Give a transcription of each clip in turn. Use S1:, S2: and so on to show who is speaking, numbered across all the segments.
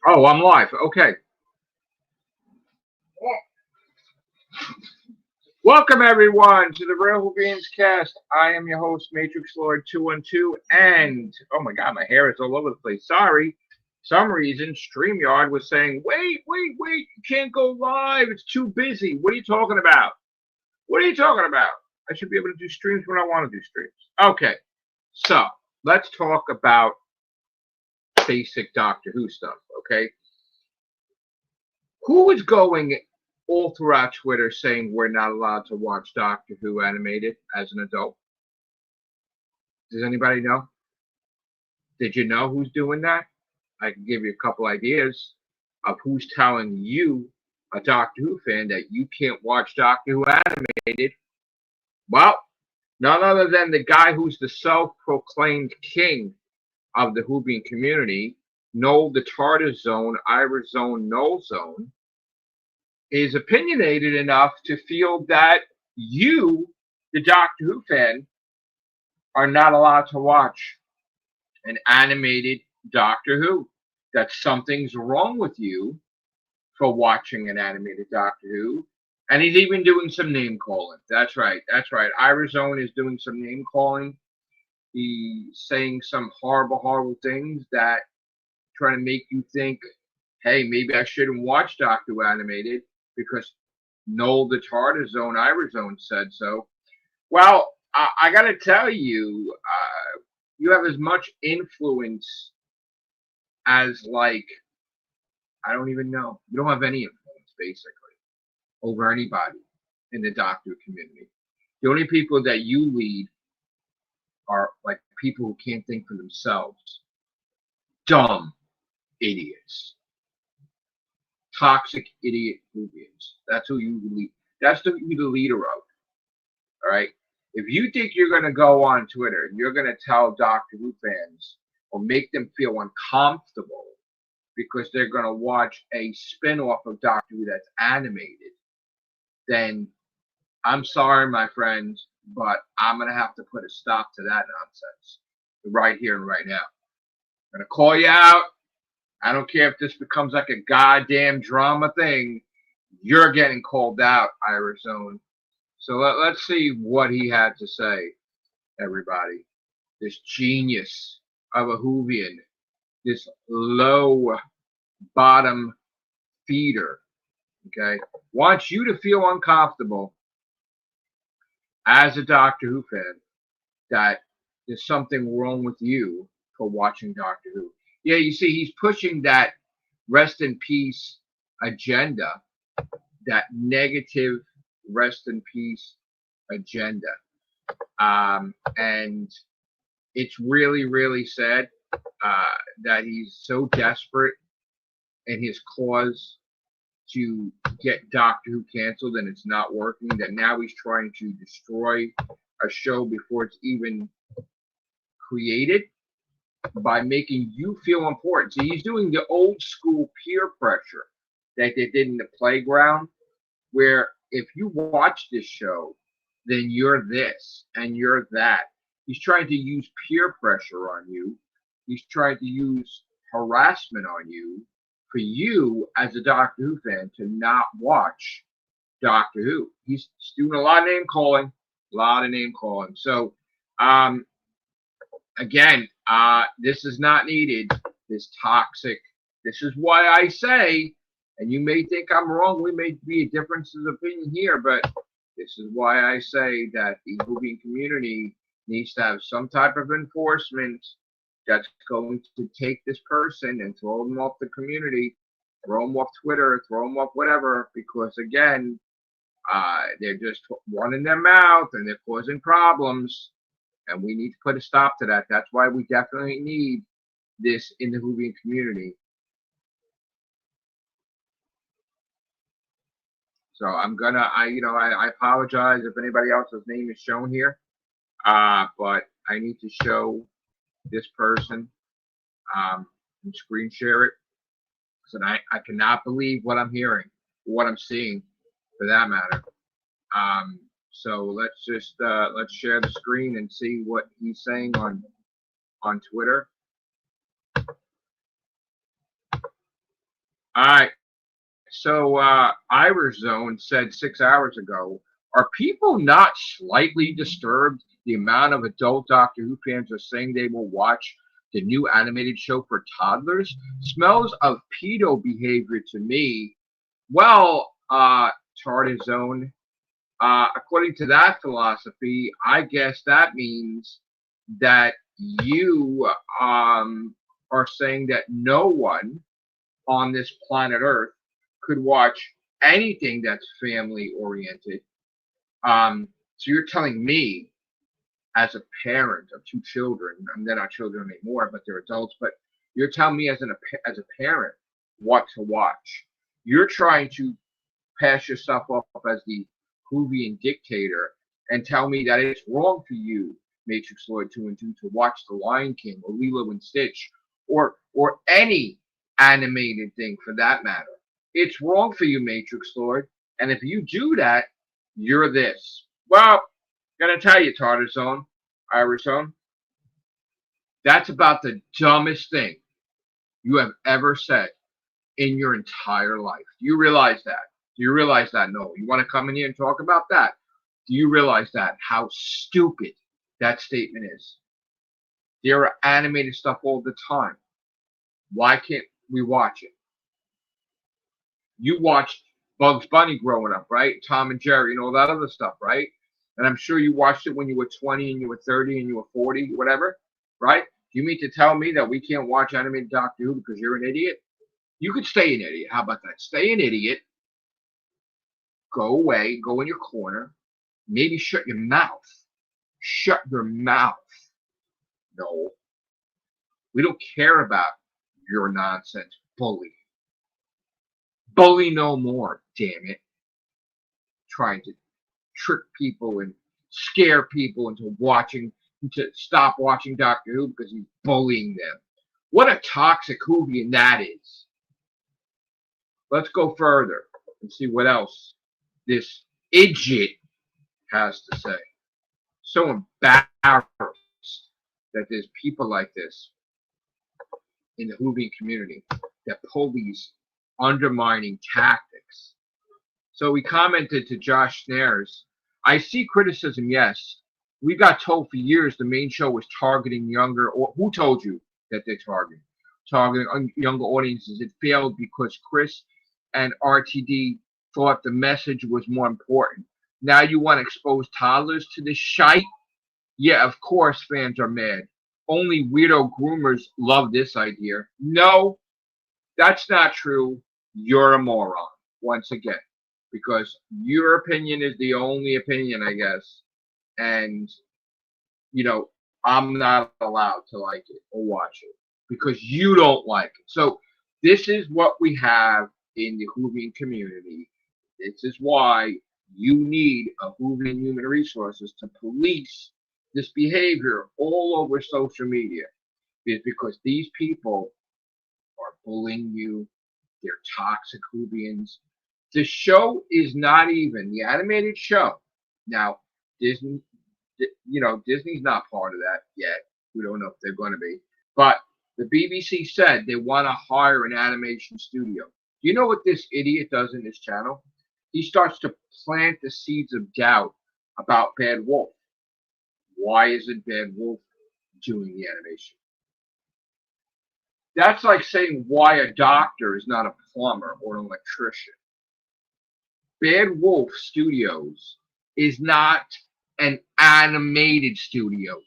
S1: Oh, I'm live. Okay. Welcome everyone to the Real Whovians cast. I am your host, Matrix Lord 212, and oh my god, my hair is all over the place. Sorry. Some reason StreamYard was saying, wait, you can't go live. It's too busy. What are you talking about? What are you talking about? I should be able to do streams when I want to do streams. Okay. So let's talk about basic Doctor Who stuff, okay? Who is going all throughout Twitter saying we're not allowed to watch Doctor Who animated as an adult? Does anybody know? Did you know who's doing that? I can give you a couple ideas of who's telling you, a Doctor Who fan, that you can't watch Doctor Who animated. Well, none other than the guy who's the self-proclaimed king of the Whovian community, Noel the Tartar Zone, Irish Zone, Noel Zone, is opinionated enough to feel that you, the Doctor Who fan, are not allowed to watch an animated Doctor Who. That something's wrong with you for watching an animated Doctor Who. And he's even doing some name calling. That's right. That's right. Irizone is doing some name calling. He's saying some horrible things that trying to make you think, hey, maybe I shouldn't watch Doctor Who animated because Noel the Tartar Zone, Irizone said so. Well, I got to tell you, you have as much influence as, like, I don't even know. You don't have any influence, basically, over anybody in the Doctor community. The only people that you lead are, like, people who can't think for themselves. Dumb idiots. Toxic idiot Whovians. That's who you lead. That's who you're the leader of. All right? If you think you're going to go on Twitter and you're going to tell Doctor Who fans or make them feel uncomfortable because they're going to watch a spin-off of Doctor Who that's animated, then I'm sorry, my friends, but I'm going to have to put a stop to that nonsense right here and right now. I'm going to call you out. I don't care if this becomes like a goddamn drama thing. You're getting called out, Irizone. So let's see what he had to say, everybody. This genius of a Whovian, this low bottom feeder, okay, wants you to feel uncomfortable as a Doctor Who fan that there's something wrong with you for watching Doctor Who. Yeah, you see, he's pushing that rest in peace agenda, that negative rest in peace agenda. And it's really sad that he's so desperate in his cause to get Doctor Who canceled and it's not working, that now he's trying to destroy a show before it's even created by making you feel important. So he's doing the old school peer pressure that they did in the playground, where if you watch this show, then you're this and you're that. He's trying to use peer pressure on you. He's trying to use harassment on you for you as a Doctor Who fan to not watch Doctor Who. He's doing a lot of name calling, So, again, this is not needed. This toxic. This is why I say, and you may think I'm wrong. We may be a difference of opinion here, but this is why I say that the Whovian community needs to have some type of enforcement that's going to take this person and throw them off the community, throw them off Twitter, throw them off whatever, because again, they're just running their mouth and they're causing problems, and we need to put a stop to that. That's why we definitely need this in the Whovian community. So I apologize if anybody else's name is shown here, but I need to show this person and screen share it. So I cannot believe what I'm hearing, what I'm seeing, for that matter. So let's share the screen and see what he's saying on Twitter. All right. So Irish Zone said 6 hours ago, are people not slightly disturbed the amount of adult Doctor Who fans are saying they will watch the new animated show for toddlers? Smells of pedo behavior to me. Well, Target Zone, according to that philosophy, I guess that means that you are saying that no one on this planet Earth could watch anything that's family oriented. So you're telling me, as a parent of two children, and they're not children anymore, but they're adults. But you're telling me as a parent what to watch. You're trying to pass yourself off as the Whovian dictator and tell me that it's wrong for you, Matrix Lord 2 and 2, to watch The Lion King or Lilo and Stitch or any animated thing for that matter. It's wrong for you, Matrix Lord. And if you do that, you're this. Well, gonna tell you, Tartar Zone, Irish Zone, that's about the dumbest thing you have ever said in your entire life. Do you realize that? Do you realize that? No. You want to come in here and talk about that? Do you realize that? How stupid that statement is? There are animated stuff all the time. Why can't we watch it? You watched Bugs Bunny growing up, right? Tom and Jerry and all that other stuff, right? And I'm sure you watched it when you were 20 and you were 30 and you were 40, whatever, right? Do you mean to tell me that we can't watch animated Doctor Who because you're an idiot? You could stay an idiot. How about that? Stay an idiot. Go away. Go in your corner. Maybe shut your mouth. Shut your mouth. No. We don't care about your nonsense. Bully. Bully no more, damn it. Trying to trick people and scare people to stop watching Doctor Who because he's bullying them. What a toxic Whovian that is. Let's go further and see what else this idiot has to say. So embarrassed that there's people like this in the Whovian community that pull these undermining tactics. So we commented to Josh Snares, I see criticism, yes. We got told for years the main show was targeting younger, or who told you that they're targeting younger audiences? It failed because Chris and RTD thought the message was more important. Now you want to expose toddlers to this shite? Yeah, of course fans are mad. Only weirdo groomers love this idea. No, that's not true. You're a moron, once again. Because your opinion is the only opinion, I guess. And, I'm not allowed to like it or watch it because you don't like it. So this is what we have in the Whovian community. This is why you need a Whovian Human Resources to police this behavior all over social media. It's because these people are bullying you. They're toxic Whovians. The show is not even the animated show. Now, Disney, Disney's not part of that yet. We don't know if they're going to be. But the BBC said they want to hire an animation studio. Do you know what this idiot does in his channel? He starts to plant the seeds of doubt about Bad Wolf. Why isn't Bad Wolf doing the animation? That's like saying why a doctor is not a plumber or an electrician. Bad Wolf Studios is not an animated studio.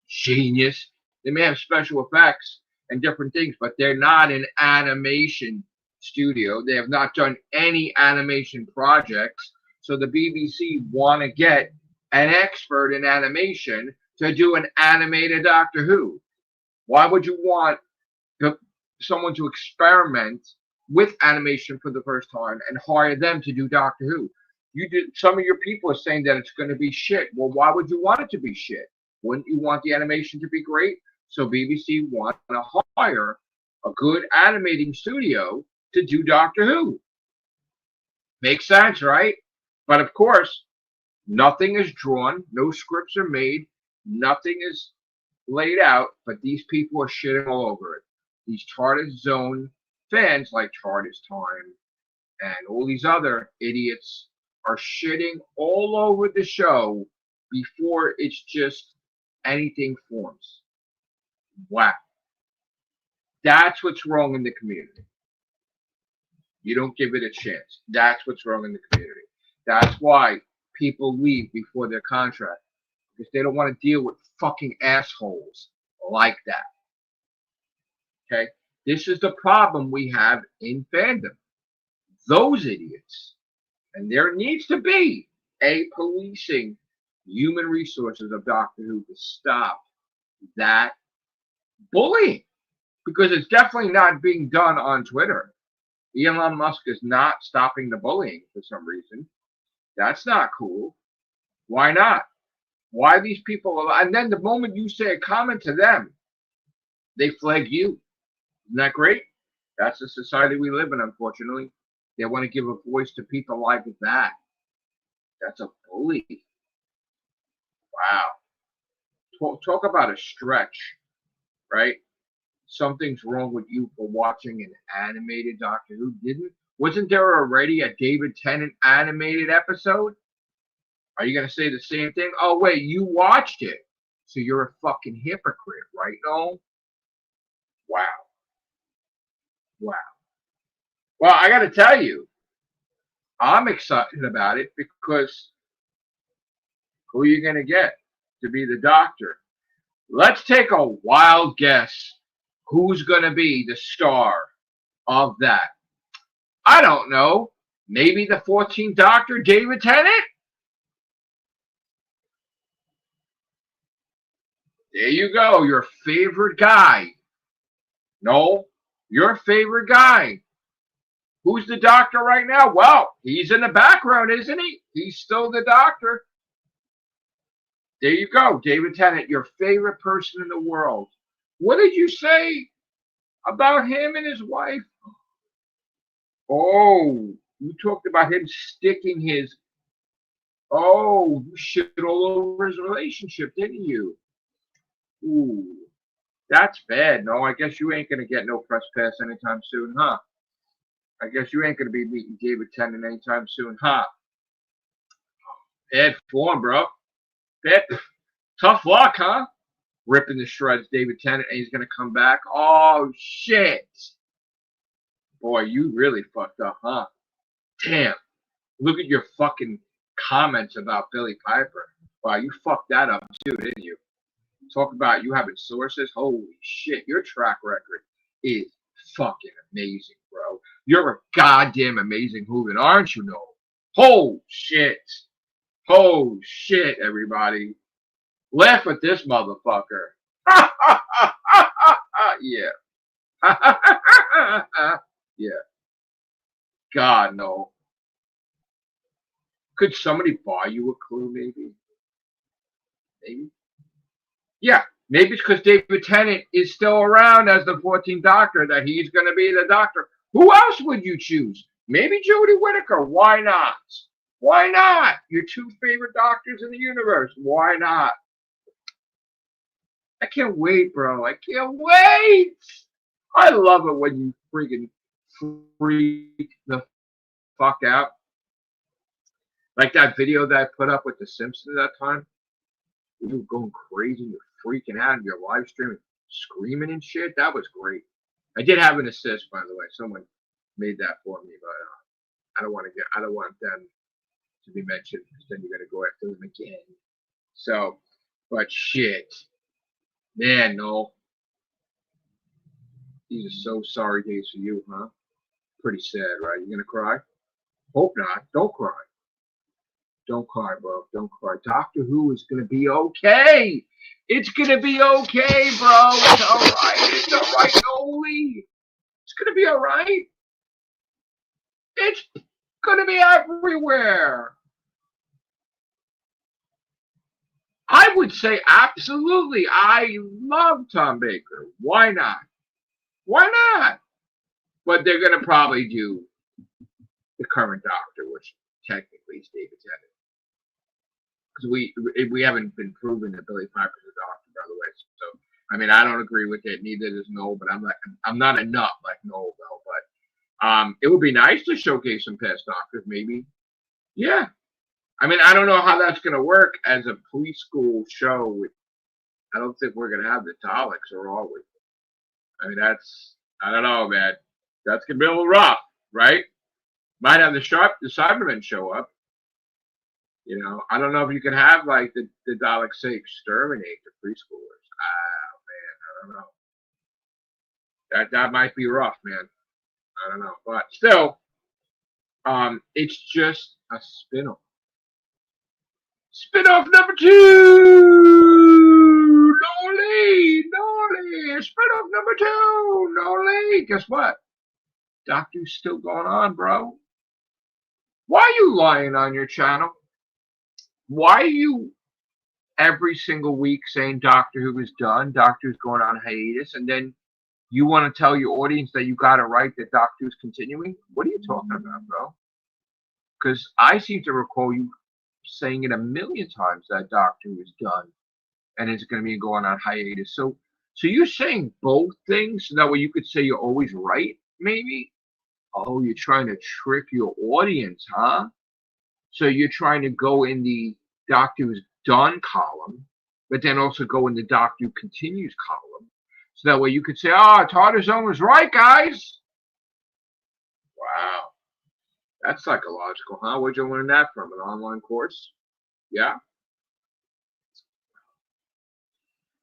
S1: Genius. They may have special effects and different things, but they're not an animation studio. They have not done any animation projects. So the BBC want to get an expert in animation to do an animated Doctor Who. Why would you want someone to experiment with animation for the first time and hire them to do Doctor Who? Some of your people are saying that it's going to be shit. Well, why would you want it to be shit? Wouldn't you want the animation to be great? So BBC want to hire a good animating studio to do Doctor Who. Makes sense, right? But of course, nothing is drawn, no scripts are made, nothing is laid out, but these people are shitting all over it. These Tartar Zone fans like Chartist Time and all these other idiots are shitting all over the show before it's just anything forms. Wow. That's what's wrong in the community. You don't give it a chance. That's what's wrong in the community. That's why people leave before their contract, because they don't want to deal with fucking assholes like that. Okay? This is the problem we have in fandom. Those idiots. And there needs to be a policing human resources of Doctor Who to stop that bullying. Because it's definitely not being done on Twitter. Elon Musk is not stopping the bullying for some reason. That's not cool. Why not? Why these people? And then the moment you say a comment to them, they flag you. Isn't that great? That's the society we live in, unfortunately. They want to give a voice to people like that. That's a bully. Wow. Talk about a stretch, right? Something's wrong with you for watching an animated Doctor Who. Wasn't there already a David Tennant animated episode? Are you going to say the same thing? Oh, wait, you watched it. So you're a fucking hypocrite, right, Noel? Wow. Wow. Well, I got to tell you, I'm excited about it because who are you going to get to be the Doctor? Let's take a wild guess. Who's going to be the star of that? I don't know. Maybe the 14th Doctor, David Tennant? There you go. Your favorite guy. No, your favorite guy. Who's the Doctor right now? Well, he's in the background, isn't he? He's still the Doctor. There you go. David Tennant, your favorite person in the world. What did you say about him and his wife? Oh, you talked about him sticking his... Oh, you shit all over his relationship, didn't you? Ooh, that's bad. No, I guess you ain't going to get no press pass anytime soon, huh? I guess you ain't going to be meeting David Tennant anytime soon, huh? Bad form, bro. Bad. Tough luck, huh? Ripping the shreds, David Tennant, and he's going to come back. Oh, shit. Boy, you really fucked up, huh? Damn. Look at your fucking comments about Billy Piper. Wow, you fucked that up too, didn't you? Talk about you having sources. Holy shit, your track record is fucking amazing, bro. You're a goddamn amazing Whovian, aren't you, Noel? Oh shit. Oh shit, everybody. Laugh at this motherfucker. Yeah. Yeah. God, no. Could somebody buy you a clue, maybe? Maybe? Yeah, maybe it's because David Tennant is still around as the 14th Doctor that he's going to be the Doctor. Who else would you choose? Maybe Jodie Whittaker. Why not? Why not? Your two favorite Doctors in the universe. Why not? I can't wait, bro. I can't wait. I love it when you freaking freak the fuck out. Like that video that I put up with The Simpsons that time. You were going crazy. You're freaking out in your live stream, screaming and shit. That was great. I did have an assist, by the way. Someone made that for me, but I don't want them to be mentioned because then you're gonna go after them again. So, but shit, man, no. These are so sorry days for you, huh? Pretty sad, right? You gonna cry? Hope not. Don't cry. Don't cry, bro. Don't cry. Doctor Who is going to be okay. It's going to be okay, bro. It's all right. It's all right, Oli. It's going to be all right. It's going to be everywhere. I would say absolutely. I love Tom Baker. Why not? Why not? But they're going to probably do the current Doctor, which technically is David Tennant. Because we haven't been proven that Billy Piper's a Doctor, by the way. So I mean, I don't agree with it. Neither does Noel. But I'm not a nut like Noel though. But It would be nice to showcase some past doctors, maybe. Yeah. I mean, I don't know how that's going to work as a preschool show. I don't think we're going to have the Daleks, or are we? I mean, I don't know, man. That's going to be a little rough, right? Might have the Cybermen show up. I don't know if you can have like the Daleks say exterminate the preschoolers. Ah, man, I don't know. That might be rough, man. I don't know, but still, it's just a spin-off. Spin-off number 2. No lead, no lead. Spin-off number 2, no lead. Guess what? Doctor Who's still going on, bro. Why are you lying on your channel? Why are you every single week saying Doctor Who is done, Doctor Who's going on hiatus, and then you want to tell your audience that you got it right, that Doctor Who's continuing? What are you talking about, bro? Because I seem to recall you saying it a million times that Doctor Who is done and it's going to be going on hiatus. So you're saying both things, so that way you could say you're always right, maybe? Oh, you're trying to trick your audience, huh? So you're trying to go in the Doctor Who's done column, but then also go in the Doctor Who continues column. So that way you could say, TARDIS was right, guys. Wow. That's psychological, huh? Where'd you learn that from? An online course? Yeah?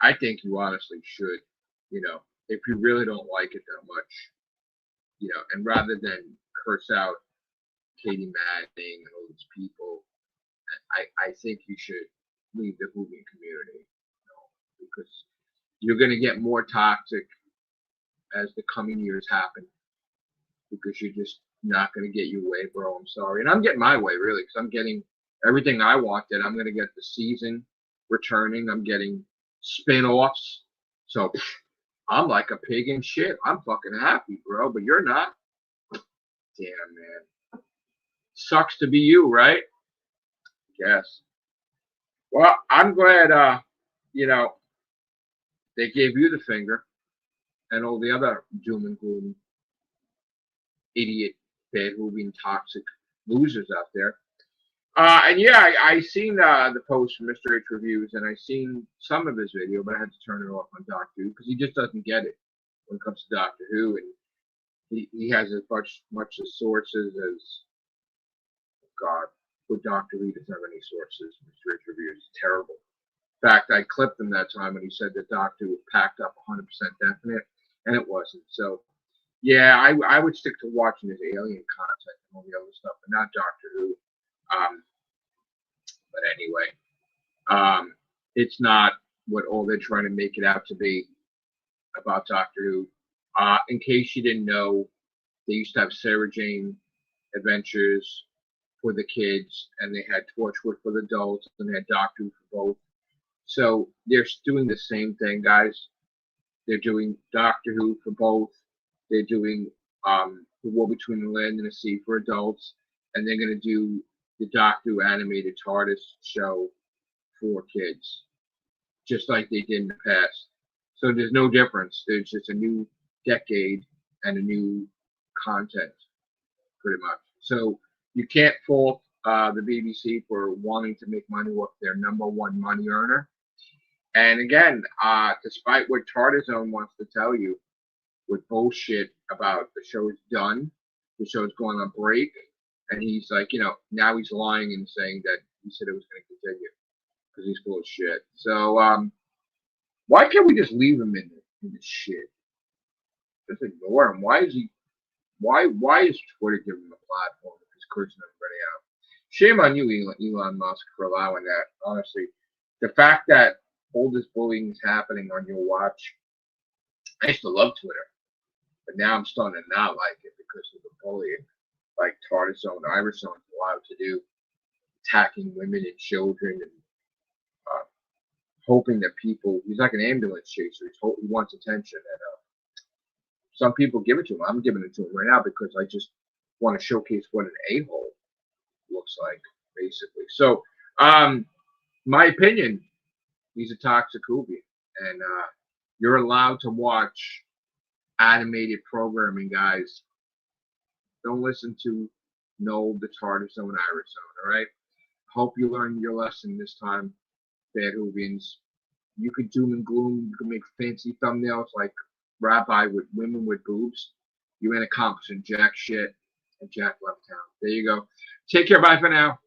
S1: I think you honestly should, if you really don't like it that much, and rather than curse out Katie Manning and all these people, I think you should leave the Whovian community, because you're going to get more toxic as the coming years happen, because you're just not going to get your way, bro. I'm sorry. And I'm getting my way, really, because I'm getting everything I wanted. I'm going to get the season returning. I'm getting spin-offs. So I'm like a pig in shit. I'm fucking happy, bro, but you're not. Damn, man. Sucks to be you, right? Yes. Well, I'm glad, they gave you the finger, and all the other doom and gloom, idiot, bad moving, toxic losers out there. And yeah, I seen the post from Mr. H Reviews, and I seen some of his video, but I had to turn it off on Doctor Who because he just doesn't get it when it comes to Doctor Who, and he has as much as sources as God. But Doctor Who doesn't have any sources. Mr. H Reviews is terrible. In fact, I clipped him that time when he said that Doctor Who was packed up 100% definite, and it wasn't. So yeah, I would stick to watching his alien content and all the other stuff, but not Doctor Who. But anyway, it's not what all they're trying to make it out to be about Doctor Who. In case you didn't know, they used to have Sarah Jane Adventures for the kids, and they had Torchwood for the adults, and they had Doctor Who for both. So they're doing the same thing, guys. They're doing Doctor Who for both. They're doing The War Between the Land and the Sea for adults, and they're going to do the Doctor Who animated TARDIS show for kids, just like they did in the past. So there's no difference. There's just a new decade and a new content, pretty much. So you can't fault the BBC for wanting to make money off their number one money earner. And again, despite what TARDIS wants to tell you with bullshit about the show's done, the show's going on break, and he's like, now he's lying and saying that he said it was going to continue because he's full of shit. So why can't we just leave him in this shit? Just ignore him. Why is Twitter giving him a platform if he's cursing everybody out? Shame on you, Elon Musk, for allowing that. Honestly, the fact that all this bullying is happening on your watch. I used to love Twitter, but now I'm starting to not like it because of the bullying, like TARDIS and Iverson is allowed to do, attacking women and children, and hoping that people. He's like an ambulance chaser. He wants attention, and some people give it to him. I'm giving it to him right now because I just want to showcase what an a-hole looks like, basically. So, my opinion. He's a toxic Whovian, and you're allowed to watch animated programming, guys. Don't listen to Noel, the Tartar Zone, Irish Zone, all right? Hope you learned your lesson this time, bad Whovians. You could doom and gloom. You can make fancy thumbnails like Rabbi with women with boobs. You ain't accomplishing jack shit. And Jack left town. There you go. Take care. Bye for now.